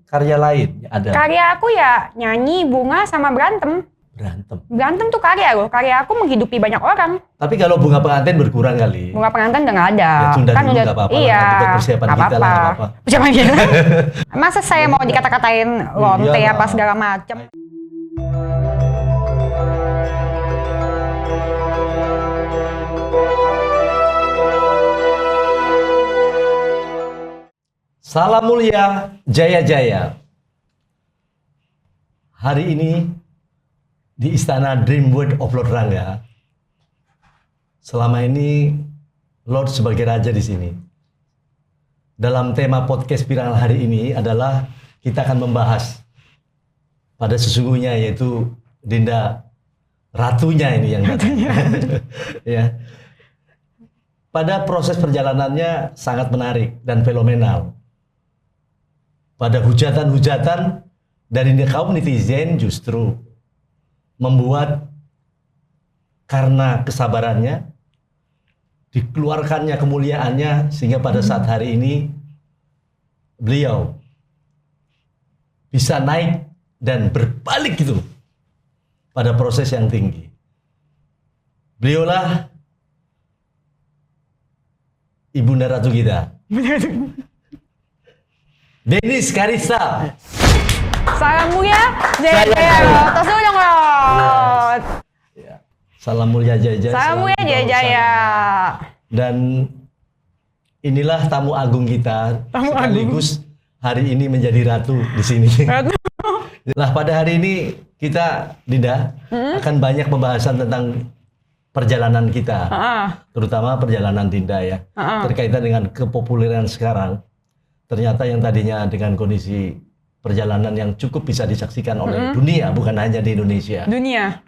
karya lain ada? Karya aku ya nyanyi, bunga, sama berantem. Berantem tuh karya loh. Karya aku menghidupi banyak orang. Tapi kalau bunga pengantin berkurang kali. Bunga pengantin udah nggak ada. Ya tunda kan dulu udah, nggak apa-apa. Iya. Buat persiapan Gak kita lah nggak apa-apa. Persiapan kita. Masa saya mau dikata-katain lonte Iya. apa segala macam. Salam mulia, jaya-jaya. Hari ini di Istana Dream World of Lord Rangga, selama ini Lord sebagai raja di sini. Dalam tema podcast viral hari ini adalah kita akan membahas pada sesungguhnya yaitu Dinda ratunya ini yang datang. Ya. Pada proses perjalanannya sangat menarik dan fenomenal. Pada hujatan-hujatan dari kaum netizen justru membuat karena kesabarannya, dikeluarkannya kemuliaannya sehingga pada saat hari ini beliau bisa naik dan berbalik gitu pada proses yang tinggi. Beliaulah Ibunda Ratu kita. Denis Karissa. Salam mulia, jaya-jaya. Tos dulu dong, Lord. Ya. Salam mulia jaya-jaya. Salam mulia, jaya-jaya. Dan inilah tamu agung kita. Tamu sekaligus hari ini menjadi ratu di sini. Nah, pada hari ini kita, Dinda, akan banyak pembahasan tentang perjalanan kita. Terutama perjalanan Dinda ya. Terkaitan dengan kepopuleran sekarang. Ternyata yang tadinya dengan kondisi perjalanan yang cukup bisa disaksikan oleh dunia, bukan hanya di Indonesia. Dunia.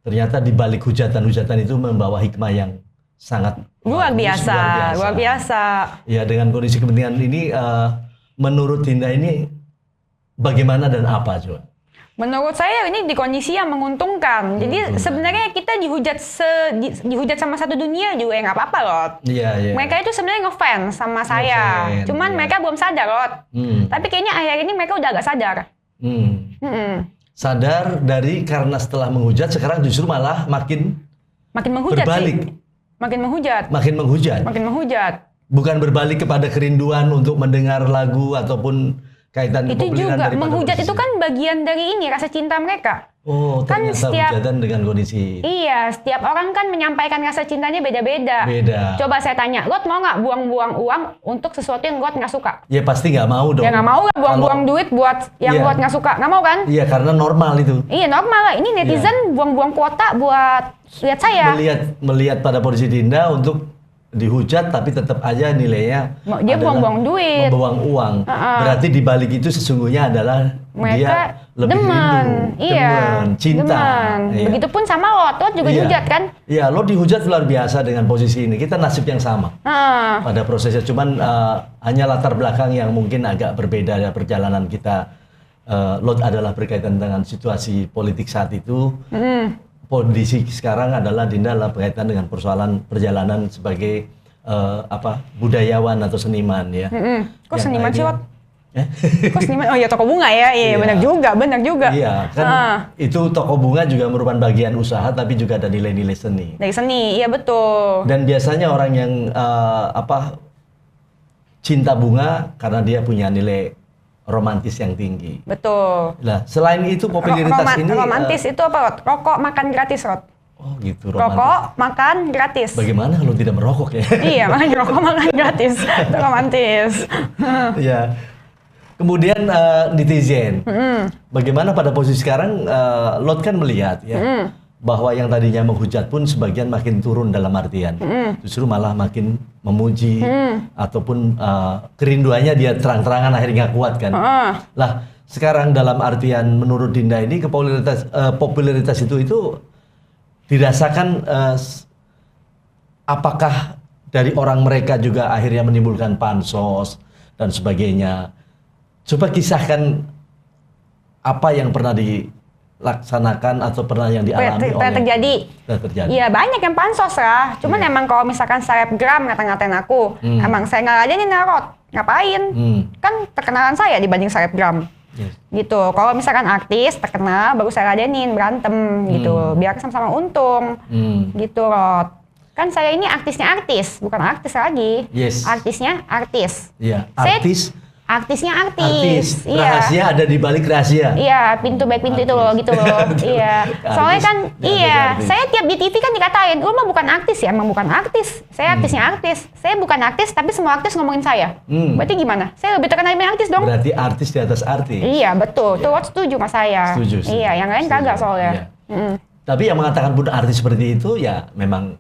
Ternyata di balik hujatan-hujatan itu membawa hikmah yang sangat luar biasa. Ya, dengan kondisi kepentingan ini, menurut Dinda ini bagaimana dan apa coba? Menurut saya ini di kondisi yang menguntungkan. Jadi sebenarnya kita dihujat sama satu dunia juga ya nggak apa-apa, Lord. Iya. Mereka itu sebenarnya ngefans sama saya. Cuman mereka belum sadar, Lord. Tapi kayaknya akhir ini mereka udah agak sadar. Sadar karena setelah menghujat sekarang justru malah makin menghujat berbalik. sih. Makin menghujat. Bukan berbalik kepada kerinduan untuk mendengar lagu ataupun kaitan itu juga menghujat posisi. Itu kan bagian dari ini rasa cinta mereka. Oh, kan ternyata hujatan dengan kondisi. Iya, setiap orang kan menyampaikan rasa cintanya beda-beda. Coba saya tanya, Lot mau nggak buang-buang uang untuk sesuatu yang Lot nggak suka? Ya pasti nggak mau dong. Ya nggak mau lah buang-buang duit buat yang Lot nggak suka, nggak mau kan? Iya, karena normal itu. Iya normal lah. Ini netizen buang-buang kuota buat lihat saya. Melihat pada posisi Dinda untuk dihujat tapi tetap aja nilainya dia buang-buang duit, membuang uang. Berarti di balik itu sesungguhnya adalah mereka dia lebih demen, cinta. Iya. Begitupun sama Lot juga dihujat kan? Iya, lo dihujat luar biasa dengan posisi ini. Kita nasib yang sama pada prosesnya. Cuman hanya latar belakang yang mungkin agak berbeda ya perjalanan kita. Lot adalah berkaitan dengan situasi politik saat itu. Kondisi sekarang adalah Dinda berkaitan dengan persoalan perjalanan sebagai budayawan atau seniman ya. Kok seniman sih, Lot? Kok seniman? Oh iya, toko bunga ya. Iya, benar juga. Iya, kan itu toko bunga juga merupakan bagian usaha tapi juga ada nilai-nilai seni. Dari seni, iya betul. Dan biasanya orang yang cinta bunga karena dia punya nilai romantis yang tinggi. Betul. Nah, selain itu popularitas ini romantis itu apa, Rod? Rokok makan gratis, Rod. Oh, gitu romantis. Rokok makan gratis. Bagaimana kalau tidak merokok ya? Iya, makanya rokok makan gratis. Itu romantis. Iya. Kemudian netizen. Bagaimana pada posisi sekarang Lot kan melihat ya bahwa yang tadinya menghujat pun sebagian makin turun dalam artian justru malah makin memuji ataupun kerinduannya dia terang-terangan akhirnya nggak kuat kan. Lah sekarang dalam artian menurut Dinda ini popularitas itu dirasakan apakah dari orang mereka juga akhirnya menimbulkan pansos dan sebagainya. Coba kisahkan apa yang pernah dilaksanakan atau pernah yang dialami terjadi. Iya banyak yang pansos lah. Cuman emang kalau misalkan selebgram ngata-ngatain aku, emang saya nggak aja nih narot. ngapain? Kan terkenalan saya dibanding selebgram. Yes. Gitu. Kalau misalkan artis terkenal baru saya ladenin berantem gitu. Biar sama-sama untung. Gitu loh. Kan saya ini artisnya artis, bukan artis lagi. Yes. Artisnya artis. Iya, Artisnya artis. Iya. Rahasia ada di balik rahasia. Iya, pintu baik pintu itu loh, gitu loh. Iya. Soalnya kan, saya tiap di TV kan dikatain, lu mah bukan artis ya, emang bukan artis. Saya artisnya artis. Saya bukan artis, tapi semua artis ngomongin saya. Berarti gimana? Saya lebih terkenal dibanding artis dong. Berarti artis di atas artis. Iya, betul. Tuh, setuju sama saya. Setuju. Iya, yang lain kagak soalnya. Iya. Tapi yang mengatakan pun artis seperti itu, ya memang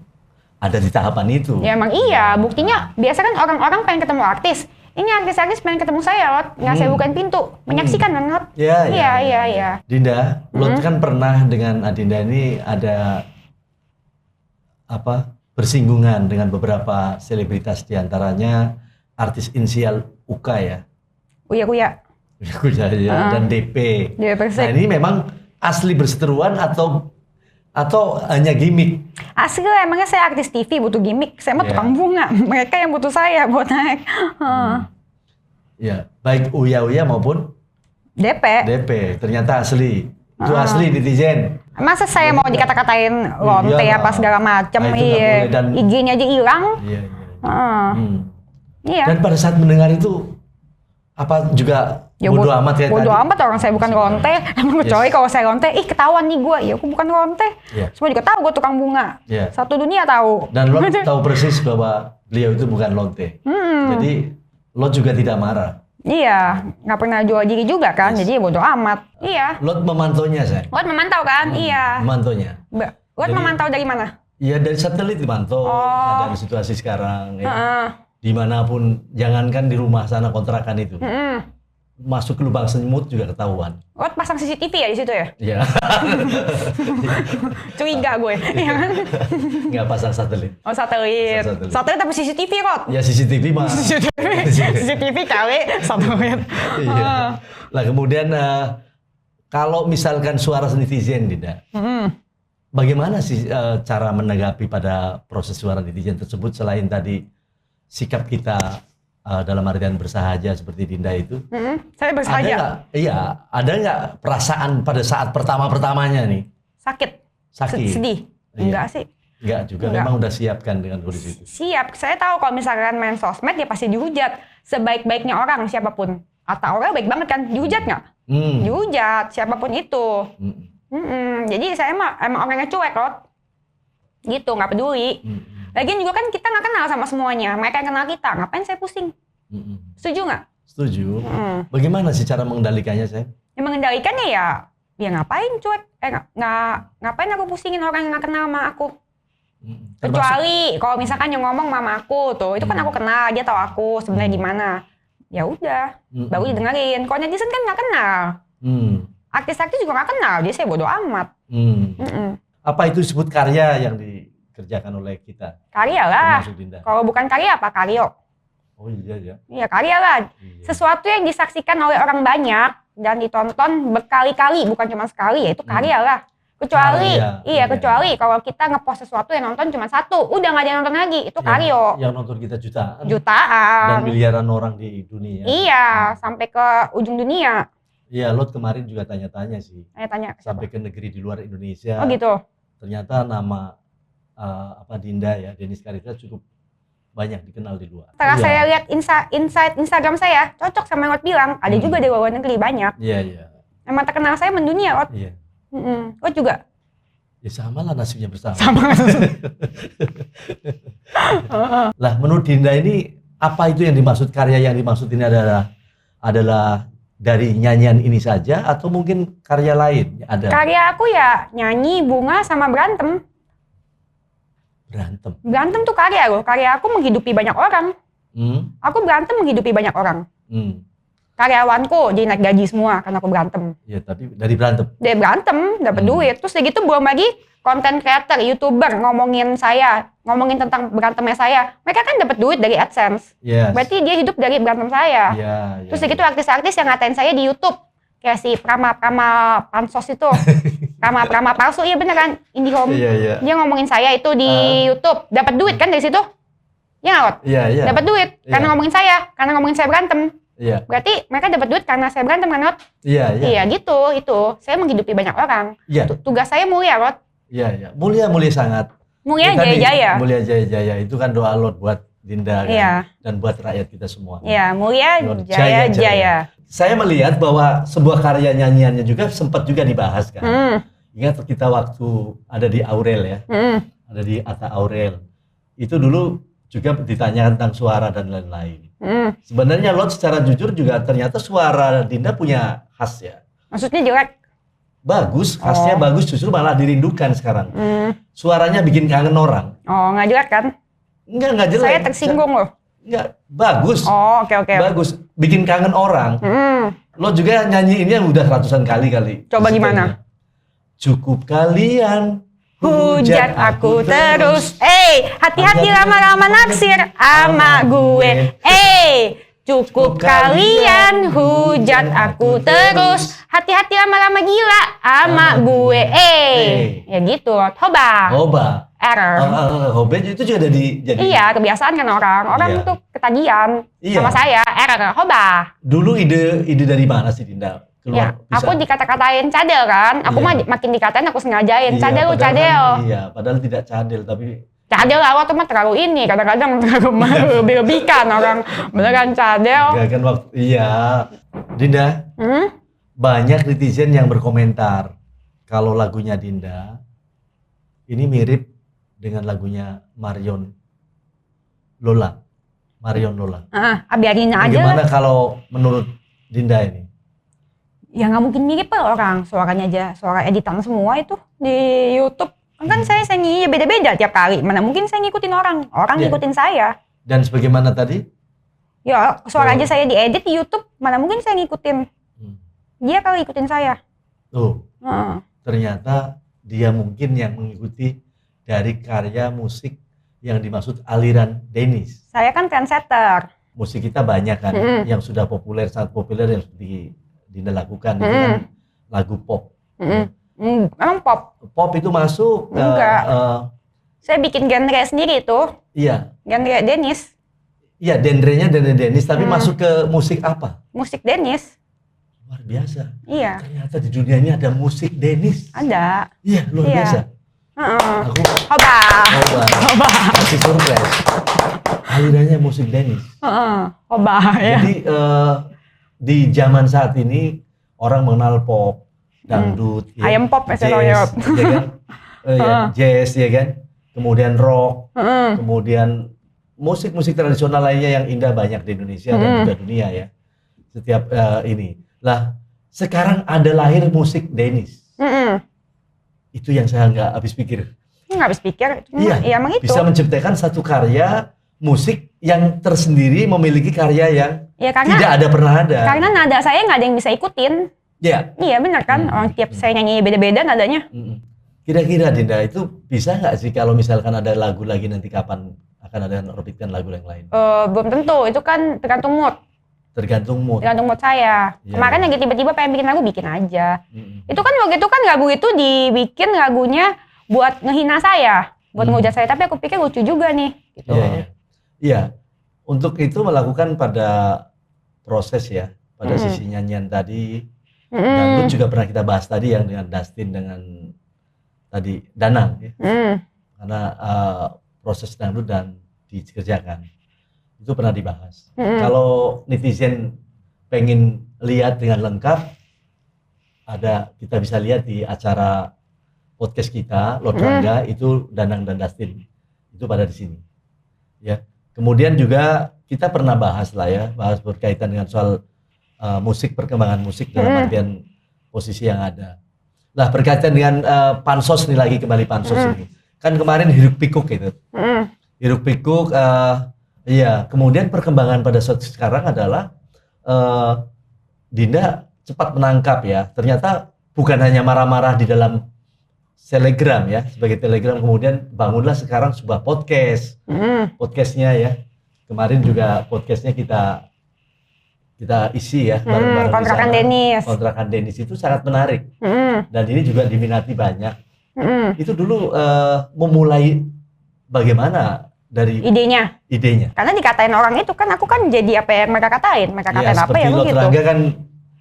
ada di tahapan itu. Ya emang iya, buktinya biasa kan orang-orang pengen ketemu artis. Ini artis-artis pengen ketemu saya, Lot. Nggak saya bukain pintu. Menyaksikan kan, Lot? Iya. Dinda, Lot kan pernah dengan Adinda ini ada bersinggungan dengan beberapa selebritas, diantaranya artis inisial UK ya. Uya. Dan DP. Persik. Nah ini memang asli berseteruan atau hanya gimmick? Asli lah, emangnya saya artis TV butuh gimmick. Saya mah tukang bunga. Mereka yang butuh saya buat naik. Ya, baik Uya maupun DP. Ternyata asli. Itu asli netizen. Masa saya mau dikata-katain lonte apa segala macam. Iya. IG-nya aja hilang. Iya. Dan pada saat mendengar itu apa juga bodo amat ya? Bodo amat, orang saya bukan lonte. Kecuali kalau saya lonte, ketahuan nih gue. Ya aku bukan lonte. Semua juga tahu gue tukang bunga. Satu dunia tahu. Dan lo tahu persis bahwa beliau itu bukan lonte. Jadi lo juga tidak marah. Iya, nggak pernah jual diri juga kan. Jadi bodo amat. Iya. Lo memantaunya, saya. Lo memantau kan? Iya. Memantaunya. Lo memantau dari mana? Iya, dari satelit dimantau. Ada situasi sekarang. Dimanapun, jangankan di rumah sana kontrakan itu. Masuk ke lubang semut juga ketahuan. Lo pasang CCTV ya di situ ya? Iya. Curiga gue. Nggak pasang satelit. Oh, satelit. Satelit tapi CCTV kok? Ya CCTV mah. CCTV kali satelit. Iya. Lah kemudian kalau misalkan suara netizen tidak, bagaimana sih cara menanggapi pada proses suara netizen tersebut selain tadi sikap kita dalam artian bersahaja seperti Dinda itu? Saya bersahaja. Ada nggak perasaan pada saat pertamanya nih? Sakit. Iya. Sedih. Enggak sih. Enggak juga, memang udah siapkan dengan kondisi itu. Siap. Saya tahu kalau misalkan main sosmed ya pasti dihujat. Sebaik-baiknya orang siapapun. Atau orang baik banget kan, dihujat nggak? Dihujat siapapun itu. Jadi saya emang orangnya cuek loh. Gitu, nggak peduli. Lagian juga kan kita nggak kenal sama semuanya. Mereka yang kenal kita, ngapain saya pusing? Setuju nggak? Setuju. Bagaimana sih cara mengendalikannya, saya? Ya mengendalikannya ya ngapain cuek? Ngapain aku pusingin orang yang nggak kenal sama aku? Kecuali kalau misalkan yang ngomong mama aku tuh, itu kan aku kenal, dia tahu aku sebenarnya di mana. Ya udah, baru didengerin. Kalau netizen kan nggak kenal. Artis-artis juga nggak kenal, jadi saya bodo amat. Apa itu disebut karya yang dikerjakan oleh kita? Karya lah. Kalau bukan karya apa? Karyo. Oh iya. Iya, karya lah. Sesuatu yang disaksikan oleh orang banyak dan ditonton berkali-kali, bukan cuma sekali, ya itu karya lah. Kecuali, kecuali kalau kita ngepost sesuatu yang nonton cuma satu, udah nggak ada yang nonton lagi, itu karyo. Yang nonton kita jutaan. Jutaan. Dan miliaran orang di dunia. Iya, sampai ke ujung dunia. Iya, Lot kemarin juga tanya-tanya sih. Tanya sampai ke negeri di luar Indonesia. Oh gitu. Ternyata nama Dinda ya, Denis Karita cukup banyak dikenal di luar. Setelah saya lihat insight Instagram saya, cocok sama yang Lot bilang, ada juga di luar negeri banyak. Iya. Emang terkenal saya mendunia, Lot. Iya. Lot juga? Ya sama lah nasibnya bersama. Lah menurut Dinda ini, apa itu yang dimaksud karya yang dimaksud ini adalah dari nyanyian ini saja atau mungkin karya lain? Karya aku ya nyanyi, bunga, sama berantem. Berantem tuh karya loh. Karya aku menghidupi banyak orang. Aku berantem menghidupi banyak orang. Karyawanku jadi naik gaji semua karena aku berantem. Ya tapi dari berantem? Dari berantem, dapat duit. Terus gitu belum lagi konten creator, YouTuber ngomongin tentang berantemnya saya. Mereka kan dapat duit dari AdSense. Berarti dia hidup dari berantem saya. Terus gitu artis-artis yang ngatain saya di YouTube. Kayak si Prama Pansos itu. Prama palsu, iya bener kan? IndiHome. Dia ngomongin saya itu di YouTube. Dapat duit kan dari situ? Ya nggak, Rod? Iya, iya. Dapat duit karena ngomongin saya berantem. Iya. Berarti mereka dapat duit karena saya berantem kan, Rod? Iya, iya. Iya, gitu. Itu saya menghidupi banyak orang. Iya. Tugas saya mulia, Rod. Iya, iya. Mulia sangat. Mulia jaya-jaya. Mulia jaya-jaya itu kan doa Lord buat Dinda kan? Iya. Dan buat rakyat kita semua. Iya, mulia jaya-jaya. Saya melihat bahwa sebuah karya nyanyiannya juga sempat juga dibahas kan. Ingat kita waktu ada di Aurel ya. Ada di Atta Aurel. Itu dulu juga ditanyakan tentang suara dan lain-lain. Sebenarnya Lord secara jujur juga ternyata suara Dinda punya khas ya. Maksudnya jelek? Bagus, khasnya bagus, justru malah dirindukan sekarang. Suaranya bikin kangen orang. Oh, nggak jelek kan? Enggak jelek. Saya tersinggung loh. Enggak, bagus. Oh, oke. Bagus, bikin kangen orang. Lo juga nyanyi ini yang udah ratusan kali. Coba gimana? Cukup kalian hujat aku terus. Hati-hati lama-lama naksir ama gue. Cukup kalian hujat aku terus. Hati-hati lama-lama gila ama gue. Ya gitu. Hoba. Error. Hoba itu juga jadi. Iya, kebiasaan kan orang tuh ketagihan sama saya. Error. Hoba. Dulu ide dari mana sih Dinda? Ya, aku dikata-katain cadel kan. Aku makin dikatain aku sengajain. Cadel. Iya, padahal tidak cadel tapi cadel awal tuh mah terlalu ini, kadang-kadang terlalu lebih-lebihkan orang beneran cadel. Enggak kan waktu, iya. Dinda, banyak netizen yang berkomentar kalau lagunya Dinda ini mirip dengan lagunya Marion Lola. Biarin aja. Gimana kalau menurut Dinda ini? Ya nggak mungkin mirip lah orang, suaranya aja, suara editan semua itu di YouTube. Kan saya nyanyi beda-beda tiap kali. Mana mungkin saya ngikutin orang ngikutin saya. Dan sebagaimana tadi? Ya, suara aja saya diedit di YouTube, mana mungkin saya ngikutin. Dia kalau ikutin saya. Ternyata dia mungkin yang mengikuti dari karya musik yang dimaksud aliran Dennis. Saya kan trendsetter. Musik kita banyak kan, yang sudah populer, sangat populer yang seperti Dinda lakukan. Itu kan lagu pop. Emang pop? Pop itu masuk ke... Enggak. Saya bikin genre sendiri tuh. Iya. Genre Dennis. Iya, genrenya Dennis, tapi masuk ke musik apa? Musik Dennis. Luar biasa. Iya. Ternyata di dunia ini ada musik Dennis. Ada. Iya, luar biasa. Aku Hoba. Masih surprise. Alirannya musik Dennis. Hoba ya. Jadi di zaman saat ini orang mengenal pop, dangdut, ayam pop jazz, ya kan? Jazz ya kan, kemudian rock, kemudian musik-musik tradisional lainnya yang indah banyak di Indonesia dan juga dunia ya. Setiap ini, lah sekarang ada lahir musik Dennis. Itu yang saya nggak habis pikir. Nggak habis pikir, iya, emang itu. Bisa menciptakan satu karya musik yang tersendiri memiliki karya yang tidak pernah ada. Karena nada saya nggak ada yang bisa ikutin. Iya. Iya benar kan, orang tiap saya nyanyi beda-beda nadanya. Kira-kira Dinda itu bisa nggak sih kalau misalkan ada lagu lagi nanti kapan akan ada orbitkan lagu yang lain? Belum tentu, itu kan tergantung mood. Tergantung mood saya. Ya. Kemarin lagi tiba-tiba pengen bikin lagu, bikin aja. Itu kan waktu itu kan lagu itu dibikin lagunya buat ngehina saya, buat ngehujat saya. Tapi aku pikir lucu juga nih. Gitu. Iya. Untuk itu melakukan pada proses ya, pada sisi nyanyian tadi. Dangdut juga pernah kita bahas tadi yang dengan Dustin dengan tadi Danang ya. Karena proses dangdut dan dikerjakan itu pernah dibahas. Kalau netizen pengen lihat dengan lengkap, kita bisa lihat di acara podcast kita Lord Rangga itu Danang dan Dustin itu pada di sini ya. Kemudian juga kita pernah bahas berkaitan dengan soal musik, perkembangan musik dalam artian posisi yang ada. Nah, berkaitan dengan pansos nih lagi, kembali pansos ini. Kan kemarin hiruk pikuk gitu. Hiruk pikuk, iya. Kemudian perkembangan pada saat sekarang adalah Dinda cepat menangkap ya. Ternyata bukan hanya marah-marah di dalam Telegram ya, sebagai Telegram, kemudian bangunlah sekarang sebuah podcast. Podcastnya ya. Kemarin juga podcastnya kita isi ya bareng-bareng kontrakan Dennis. Kontrakan Dennis itu sangat menarik dan ini juga diminati banyak. Itu dulu memulai bagaimana dari idenya. Karena dikatain orang itu kan, aku kan jadi apa yang mereka katain apa ya apa ya begitu. Lord Rangga kan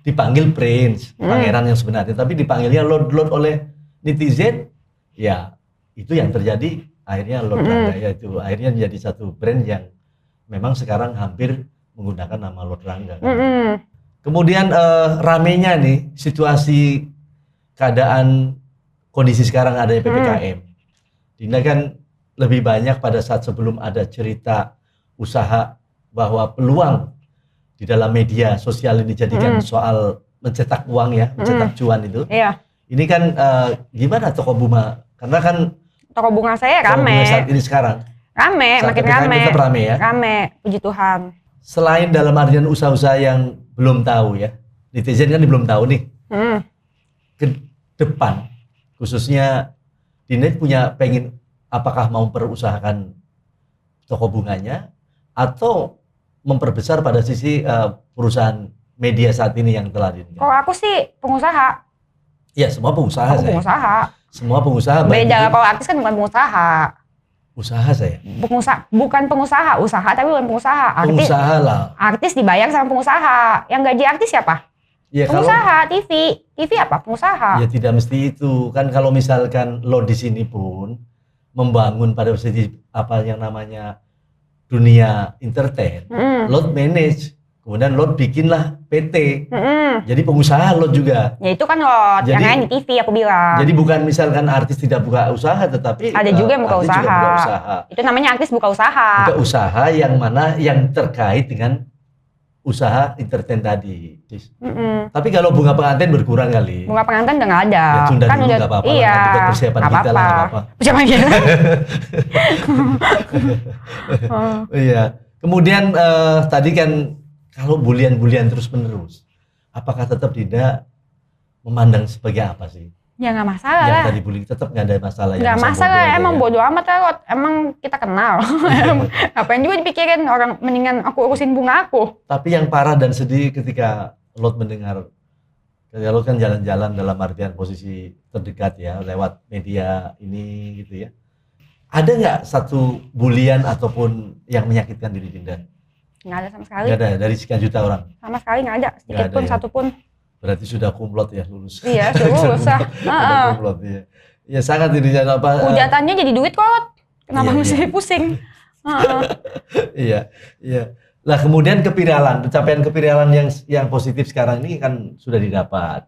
dipanggil Prince, pangeran yang sebenarnya, tapi dipanggilnya Lord oleh netizen. Ya, itu yang terjadi akhirnya Lord Rangga ya itu akhirnya menjadi satu brand yang memang sekarang hampir menggunakan nama Lord Rangga. Kan? Kemudian ramenya nih situasi keadaan kondisi sekarang ada PPKM. Dinda kan lebih banyak pada saat sebelum ada cerita usaha bahwa peluang di dalam media sosial ini dijadikan soal mencetak uang ya, mencetak cuan itu. Iya. Ini kan gimana toko bunga? Karena kan toko bunga saya rame. Toko bunga saat ini sekarang. Rame, saat makin rame. Tetap rame ya. Rame, puji Tuhan. Selain dalam artian usaha-usaha yang belum tahu ya, netizen kan belum tahu nih. Ke depan, khususnya Dinda punya pengen apakah mau perusahakan toko bunganya atau memperbesar pada sisi perusahaan media saat ini yang telah Dinda? Kalau aku sih pengusaha. Ya, semua pengusaha. Pengusaha. Semua pengusaha. Beda, kalau artis kan bukan pengusaha. Usaha saya. Bukan pengusaha, usaha tapi bukan pengusaha. Pengusaha lah. Artis dibayar sama pengusaha. Yang gaji artis siapa? Ya, pengusaha, kalau, TV apa? Pengusaha. Ya tidak mesti itu. Kan kalau misalkan lo di sini pun membangun pada sisi apa yang namanya dunia entertain, lo manage, kemudian lo bikinlah PT. Jadi pengusaha lo juga. Ya itu kan lo, yang lain di TV aku bilang. Jadi bukan misalkan artis tidak buka usaha, tetapi ada juga yang buka usaha. Juga buka usaha. Itu namanya artis buka usaha. Buka usaha yang mana yang terkait dengan usaha entertain tadi. Tapi kalau bunga pengantin berkurang kali. Bunga pengantin udah nggak ada. Ya tunda kan dulu nggak apa-apa. Iya. Buat persiapan kita lah nggak apa-apa. Persiapan kita. Iya. Kemudian tadi kan kalau bulian-bulian terus menerus, apakah tetap tidak memandang sebagai apa sih? Ya nggak masalah yang lah. Tadi bullying tetap nggak ada masalah. Nggak masalah, emang bodo amat lah. Emang kita kenal. Ngapain juga dipikirin orang, mendingan aku urusin bunga aku. Tapi yang parah dan sedih ketika Lot mendengar, ketika Lot kan jalan-jalan dalam artian posisi terdekat ya, lewat media ini gitu ya. Ada nggak satu bulian ataupun yang menyakitkan diri Dinda? Nggak ada sama sekali. Nggak ada, dari sekian juta orang? Sama sekali nggak ada, sedikit pun, ya? satu pun. Berarti sudah kumlot ya, lulus. Iya, sudah lulus. Sudah kumlot ya. Ya sangat dirinya apa? Ujatannya jadi duit kok. Kenapa mesti pusing? Iya, iya. Lah kemudian kepiralan, pencapaian kepiralan yang positif sekarang ini kan sudah didapat.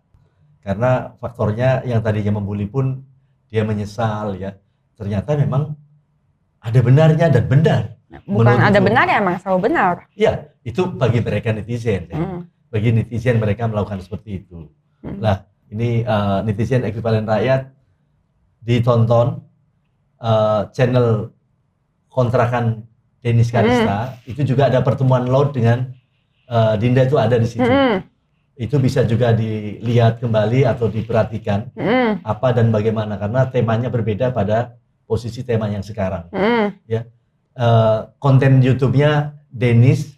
Karena faktornya yang tadinya membuli pun dia menyesal ya. Ternyata memang ada benarnya dan benar. Bukan ada benarnya, emang selalu benar. Iya, itu bagi mereka netizen ya. Bagi netizen mereka melakukan seperti itu. Lah, ini netizen ekuivalen rakyat ditonton channel kontrakan Denis Karista, itu juga ada pertemuan Lot dengan Dinda itu ada di situ. Itu bisa juga dilihat kembali atau diperhatikan apa dan bagaimana, karena temanya berbeda pada posisi tema yang sekarang. Ya, konten YouTube-nya Denis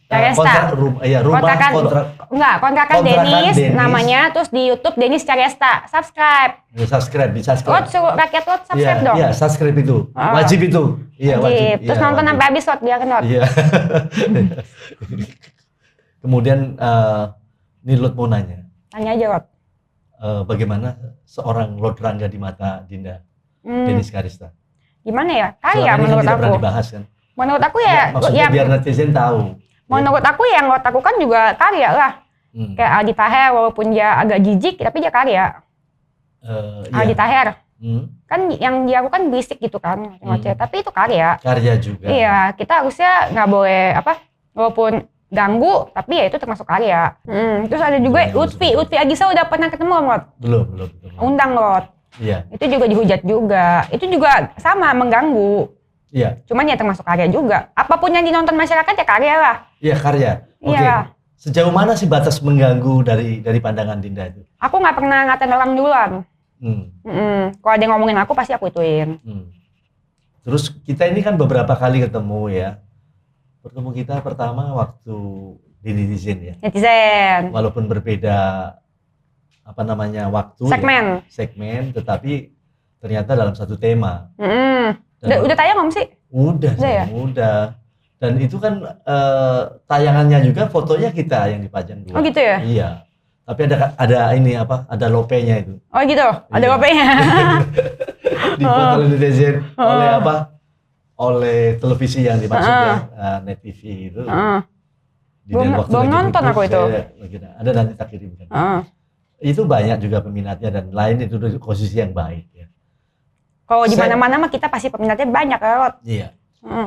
kontrakan Denis namanya, terus di YouTube Denis Caresta. Subscribe. Subscribe. Rakyat Lot subscribe dong. Iya, subscribe itu. Wajib itu. Iya, wajib. Terus nonton sampai habis Lot, biar Lot. Iya. Kemudian ini Lot mau nanya. Tanya aja Lot. Bagaimana seorang Lot Rangga di mata Dinda? Denis Karista. Gimana ya? Kaya menurut aku. Pernah dibahas kan? Menurut aku ya, maksudnya biar netizen tahu. Menurut aku yang Lot aku kan juga karya lah. Kayak Aldi Taher, walaupun dia agak jijik tapi dia karya. Aldi Taher. Kan yang dia lakukan berisik gitu kan, tapi itu karya. Karya juga. Iya, kita harusnya nggak boleh walaupun ganggu, tapi ya itu termasuk karya. Terus ada juga Lutfi Agisa udah pernah ketemu Lot? Belum. Undang Lot. Iya. Itu juga dihujat juga. Itu juga sama mengganggu. Iya. Cuman ya termasuk karya juga. Apapun yang dinonton masyarakat ya karya lah. Iya, karya. Oke. Iya. Sejauh mana sih batas mengganggu dari pandangan Dinda itu? Aku nggak pernah ngatain orang duluan. Kalau ada yang ngomongin aku pasti aku ituin. Terus kita ini kan beberapa kali ketemu ya. Pertemu kita pertama waktu di netizen ya. Netizen. Walaupun berbeda waktu. Segmen. Tetapi ternyata dalam satu tema. Udah tayang belum sih? Udah ya? Udah. Dan itu kan tayangannya juga fotonya kita yang dipajang dua. Oh gitu ya? Iya. Tapi ada ini apa? Ada lopenya itu. Oh gitu? Ada lopenya? Di foto netizen oleh apa? Oleh televisi yang dimaksud ya, Net TV itu. Belum nonton aku itu. Ada nanti tak kirimkan. Itu banyak juga peminatnya dan lain itu posisi yang baik ya. Kalau di mana-mana mah kita pasti peminatnya banyak ya, Rod. Iya.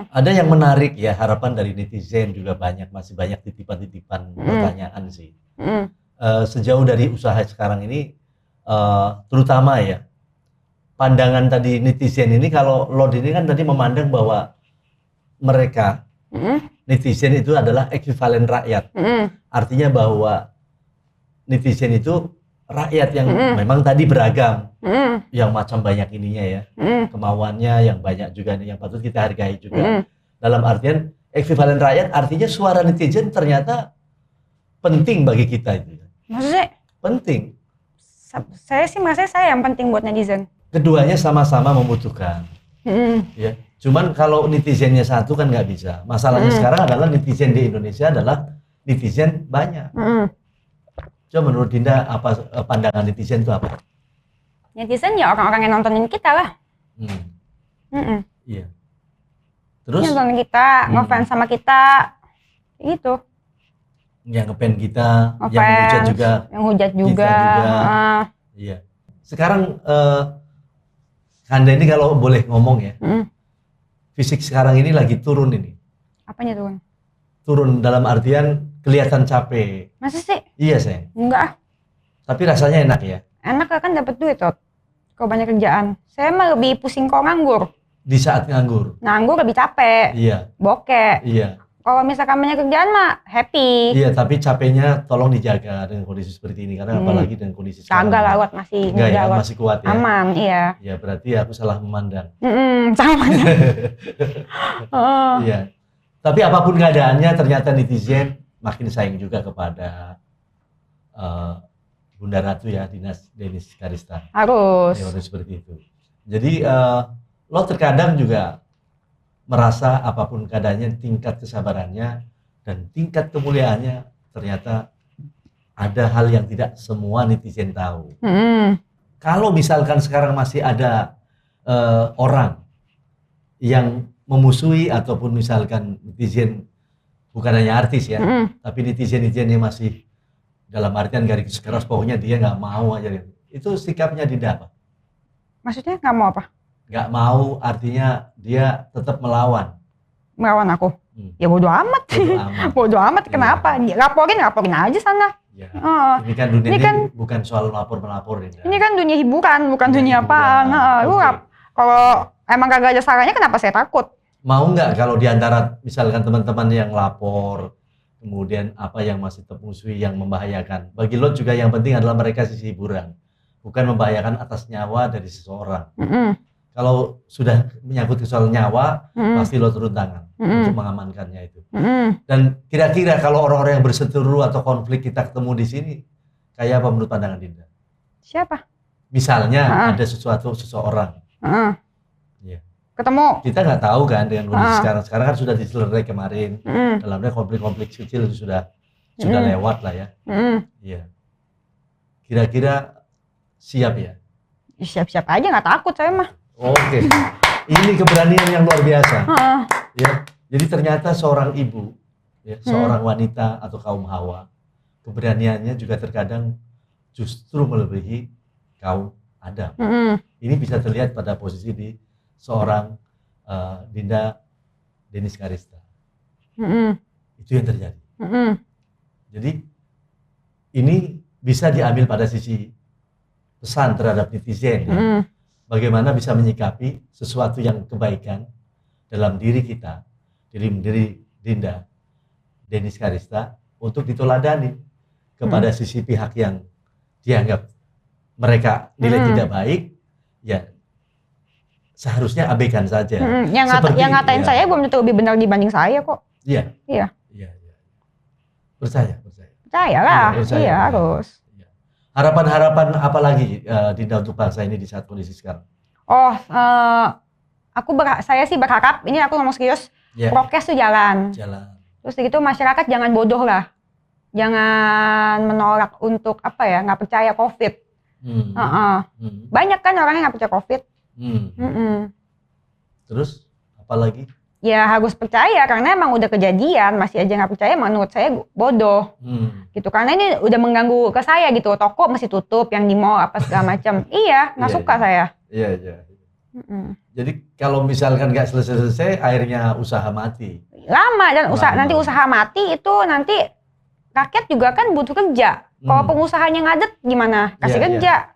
Ada yang menarik ya, harapan dari netizen juga banyak, masih banyak titipan-titipan pertanyaan sih. Sejauh dari usaha sekarang ini, terutama ya, pandangan tadi netizen ini, kalau Lord ini kan tadi memandang bahwa mereka, netizen itu adalah ekivalen rakyat. Artinya bahwa netizen itu rakyat yang memang tadi beragam, yang macam banyak ininya ya, kemauannya yang banyak juga nih, yang patut kita hargai juga. Dalam artian ekivalen rakyat, artinya suara netizen ternyata penting bagi kita itu. Maksudnya? Penting. Saya sih merasa saya yang penting buat netizen. Keduanya sama-sama membutuhkan. Ya. Cuman kalau netizennya satu kan nggak bisa. Masalahnya sekarang adalah netizen di Indonesia adalah netizen banyak. Coba menurut Dinda apa pandangan netizen itu apa? Netizen ya orang-orang yang nontonin kita lah. Iya. Terus? Yang nontonin kita, ngefans sama kita, gitu. Yang ngefans kita, yang hujat juga. Yang hujat juga. Iya. Sekarang Anda ini kalau boleh ngomong ya, fisik sekarang ini lagi turun ini. Apanya turun? Turun dalam artian kelihatan capek. Masa sih? Iya sayang. Enggak. Tapi rasanya enak ya? Enak kan dapat duit Tot. Kalau banyak kerjaan. Saya mah lebih pusing kalau nganggur. Di saat nganggur? Nganggur lebih capek. Iya. Bokeh. Iya. Kalau misalkan banyak kerjaan mah happy. Iya, tapi capeknya tolong dijaga dengan kondisi seperti ini. Karena apalagi dengan kondisi sekarang. Kagak lawat masih. Enggak ya, masih kuat ya? Aman, iya. Ya berarti aku salah memandang. Sama ya. Iya. Tapi apapun keadaannya ternyata netizen makin sayang juga kepada Bunda Ratu ya, Denis Karista. Harus. Ya, harus seperti itu. Jadi lo terkadang juga merasa apapun keadaannya, tingkat kesabarannya dan tingkat kemuliaannya ternyata ada hal yang tidak semua netizen tahu. Kalau misalkan sekarang masih ada orang yang memusuhi ataupun misalkan netizen, bukan hanya artis ya, tapi netizen-netizen yang masih dalam artian garis keras, pokoknya dia nggak mau aja. Itu sikapnya Dinda apa? Maksudnya nggak mau apa? Nggak mau artinya dia tetap melawan. Melawan aku? Ya bodo amat. Bodo amat. Kenapa? Dia laporin aja sana. Ya. Ini kan dunia ini kan, bukan soal melapor Dinda. Ini kan dunia hiburan, bukan dunia apaan. Kalau emang kagak ada salahnya, kenapa saya takut? Mau nggak kalau diantara misalkan teman-teman yang lapor, kemudian apa yang masih termusuhi, yang membahayakan. Bagi lo juga yang penting adalah mereka sisi hiburan, bukan membahayakan atas nyawa dari seseorang. Kalau sudah menyangkut soal nyawa, pasti lo turun tangan untuk mengamankannya itu. Dan kira-kira kalau orang-orang yang berseteru atau konflik kita ketemu di sini, kayak apa menurut pandangan Dinda? Siapa? Misalnya ada seseorang. Ya. Ketemu. Kita nggak tahu kan dengan kondisi sekarang kan sudah diselesaikan kemarin. Dalamnya konflik-konflik kecil itu sudah lewat lah ya. Iya. Kira-kira siap ya? Siap-siap aja, nggak takut saya mah. Oke. Ini keberanian yang luar biasa. Ya. Jadi ternyata seorang ibu, ya, seorang wanita atau kaum hawa, keberaniannya juga terkadang justru melebihi kaum Adam. Ini bisa terlihat pada posisi di seorang Dinda Denis Karista. Itu yang terjadi. Jadi ini bisa diambil pada sisi pesan terhadap netizen. Ya. Bagaimana bisa menyikapi sesuatu yang kebaikan dalam diri kita, diri Dinda Denis Karista, untuk diteladani kepada sisi pihak yang dianggap mereka nilai tidak baik, ya seharusnya abaikan saja. Yang ngatain saya belum tentu lebih benar dibanding saya kok. Iya. Percaya. Percayalah. Iya, harus. Harapan-harapan apa lagi Dinda untuk bangsa ini di saat kondisi sekarang? saya sih berharap, ini aku ngomong serius, prokes tuh jalan. Terus gitu masyarakat jangan bodoh lah. Jangan menolak untuk nggak percaya COVID. Banyak kan orang yang nggak percaya COVID. Terus apa lagi? Ya harus percaya karena emang udah kejadian, masih aja nggak percaya, menurut saya bodoh. Gitu, karena ini udah mengganggu ke saya gitu, toko masih tutup, yang di mall apa segala macam. Iya, nggak suka saya. Iya. Jadi kalau misalkan nggak selesai, akhirnya usaha mati. Lama dan nanti usaha mati itu nanti rakyat juga kan butuh kerja. Kalau pengusahanya ngadet gimana? Kasih kerja.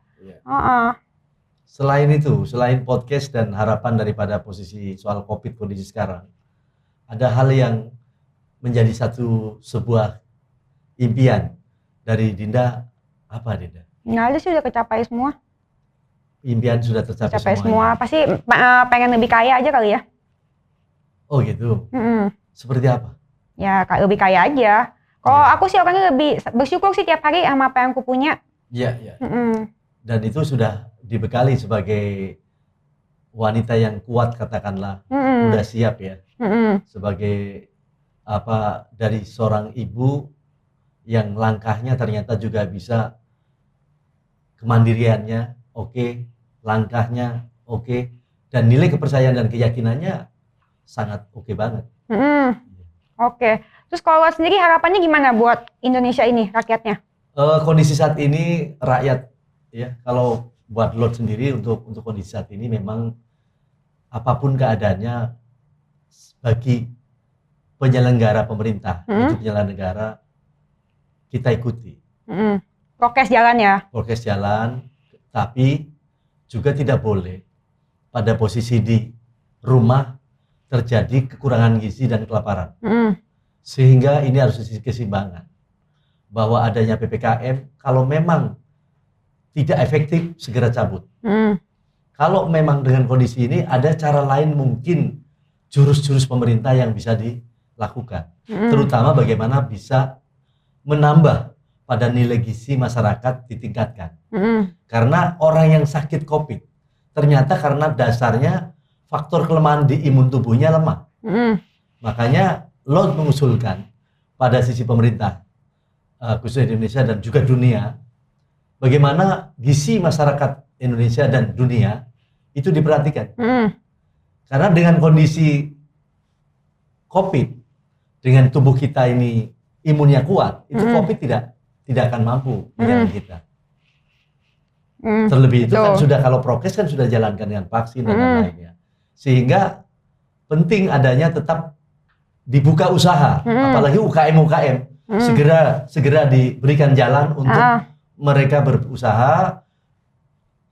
Selain itu, selain podcast dan harapan daripada posisi soal COVID kondisi sekarang, ada hal yang menjadi sebuah impian dari Dinda. Apa, Dinda? Nggak ada sih, udah kecapai semua. Impian sudah tercapai semua. Pasti pengen lebih kaya aja kali ya. Oh gitu. Seperti apa? Ya lebih kaya aja. Kalau aku sih orangnya lebih bersyukur sih tiap hari sama apa yang aku punya. Iya. Dan itu sudah dibekali sebagai wanita yang kuat, katakanlah, udah siap ya, sebagai dari seorang ibu yang langkahnya ternyata juga bisa, kemandiriannya oke, langkahnya oke, dan nilai kepercayaan dan keyakinannya sangat oke banget. Oke. Terus kalau sendiri harapannya gimana buat Indonesia ini, rakyatnya? Kondisi saat ini rakyat ya, kalau buat Lord sendiri untuk kondisi saat ini memang apapun keadaannya, bagi penyelenggara pemerintah, untuk penyelenggara negara kita ikuti. Prokes jalan ya? Prokes jalan, tapi juga tidak boleh pada posisi di rumah terjadi kekurangan gizi dan kelaparan. Sehingga ini harus keseimbangan. Bahwa adanya PPKM, kalau memang tidak efektif, segera cabut. Kalau memang dengan kondisi ini ada cara lain, mungkin jurus-jurus pemerintah yang bisa dilakukan. Terutama bagaimana bisa menambah pada nilai gizi masyarakat ditingkatkan. Karena orang yang sakit COVID, ternyata karena dasarnya faktor kelemahan di imun tubuhnya lemah. Makanya Lord mengusulkan pada sisi pemerintah, khususnya Indonesia dan juga dunia, bagaimana gizi masyarakat Indonesia dan dunia itu diperhatikan. Karena dengan kondisi COVID, dengan tubuh kita ini imunnya kuat, itu COVID tidak akan mampu dengan kita. Terlebih itu kan sudah, kalau prokes kan sudah jalankan dengan vaksin dan lain-lainnya. Sehingga penting adanya tetap dibuka usaha, apalagi UKM segera diberikan jalan untuk mereka berusaha.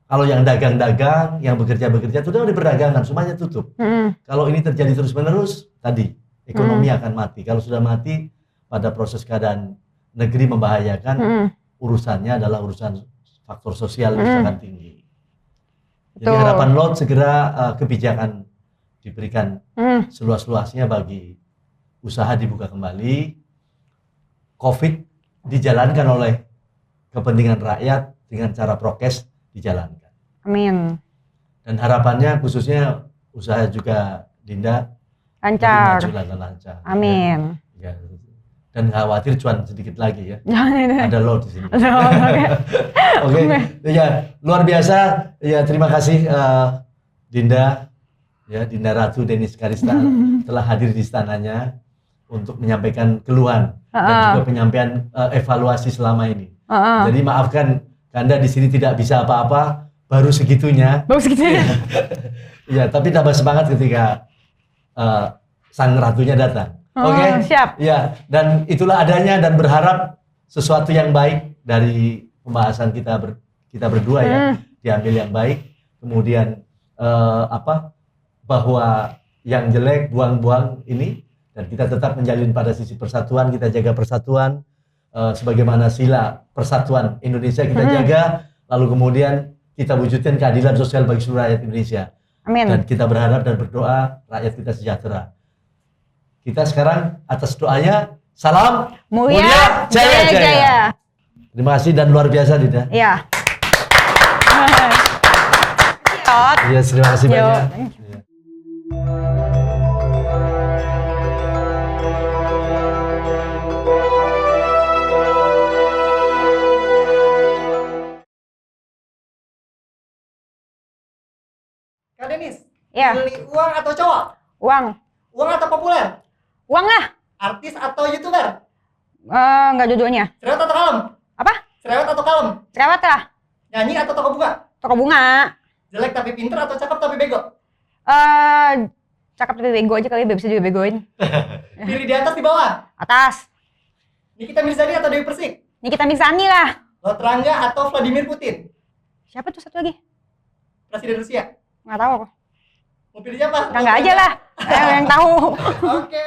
Kalau yang dagang-dagang, yang bekerja-bekerja, itu udah berdagangan, semuanya tutup. Kalau ini terjadi terus-menerus, tadi ekonomi akan mati. Kalau sudah mati, pada proses keadaan negeri membahayakan, urusannya adalah urusan faktor sosial yang sangat tinggi. Jadi harapan Lord segera kebijakan diberikan seluas-luasnya bagi usaha dibuka kembali, COVID dijalankan oleh kepentingan rakyat dengan cara prokes dijalankan. Amin. Dan harapannya khususnya usaha juga Dinda lancar. Lancar. Amin. Ya. Dan khawatir cuan sedikit lagi ya. Ada Lord di sini. Oke. Ya, luar biasa. Ya, terima kasih Dinda. Ya, Dinda Ratu Denis Karista telah hadir di istananya untuk menyampaikan keluhan dan juga penyampaian evaluasi selama ini. Jadi maafkan Kanda di sini tidak bisa apa-apa, baru segitunya. Ya, tapi tambah semangat ketika sang ratunya datang. Oke. Siap. Ya, dan itulah adanya, dan berharap sesuatu yang baik dari pembahasan kita berdua ya, diambil yang baik. Kemudian bahwa yang jelek buang-buang ini, dan kita tetap menjalin pada sisi persatuan, kita jaga persatuan sebagaimana sila persatuan Indonesia kita jaga, lalu kemudian kita wujudkan keadilan sosial bagi seluruh rakyat Indonesia. Amin. Dan kita berharap dan berdoa rakyat kita sejahtera. Kita sekarang atas doanya, salam mulia, jaya. Terima kasih dan luar biasa Dinda. Iya. Iya, terima kasih banyak. Kak Denis, Ya. pilih uang atau cowok? Uang. Uang atau populer? Uang lah. Artis atau YouTuber? Nggak dua-duanya. Cerewet atau kalem? Apa? Cerewet atau kalem? Cerewet lah. Nyanyi atau toko bunga? Toko bunga. Jelek tapi pinter atau cakep tapi bego? Cakep tapi bego aja kali, bisa juga begoin. Pilih di atas di bawah? Atas. Nikita Mirzani atau Dewi Persik? Nikita Mirzani lah. Lot Rangga atau Vladimir Putin? Siapa tuh satu lagi? Presiden Rusia. Nggak tahu aku. Mau pilih siapa? Nggak aja lah. Saya yang tahu. Oke.